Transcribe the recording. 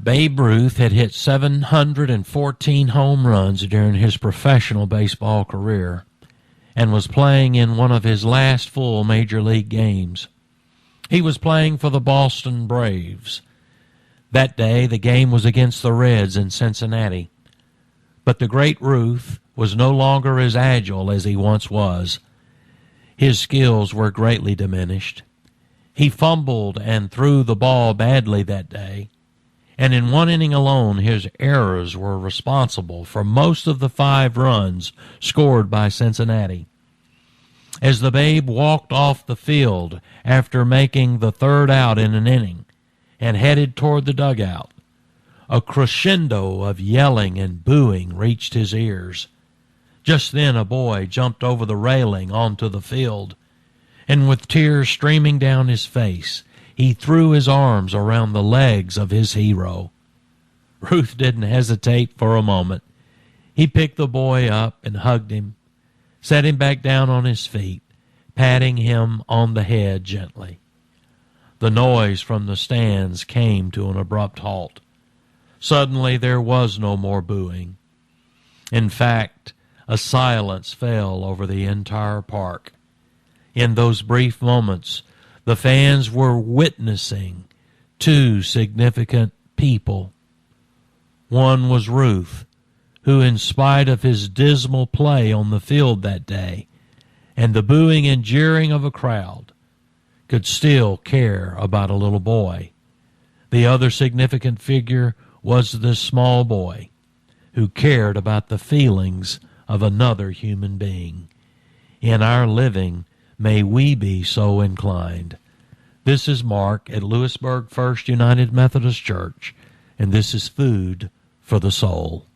Babe Ruth had hit 714 home runs during his professional baseball career and was playing in one of his last full major league games. He was playing for the Boston Braves. That day, the game was against the Reds in Cincinnati. But the great Ruth was no longer as agile as he once was. His skills were greatly diminished. He fumbled and threw the ball badly that day, and in one inning alone, his errors were responsible for most of the 5 runs scored by Cincinnati. As the Babe walked off the field after making the 3rd out in an inning and headed toward the dugout, a crescendo of yelling and booing reached his ears. Just then a boy jumped over the railing onto the field, and with tears streaming down his face, he threw his arms around the legs of his hero. Ruth didn't hesitate for a moment. He picked the boy up and hugged him, set him back down on his feet, patting him on the head gently. The noise from the stands came to an abrupt halt. Suddenly there was no more booing. In fact, a silence fell over the entire park. In those brief moments, the fans were witnessing 2 significant people. One was Ruth, who, in spite of his dismal play on the field that day and the booing and jeering of a crowd, could still care about a little boy. The other significant figure was this small boy who cared about the feelings of another human being. In our living, may we be so inclined. This is Mark at Lewisburg First United Methodist Church, and this is Food for the Soul.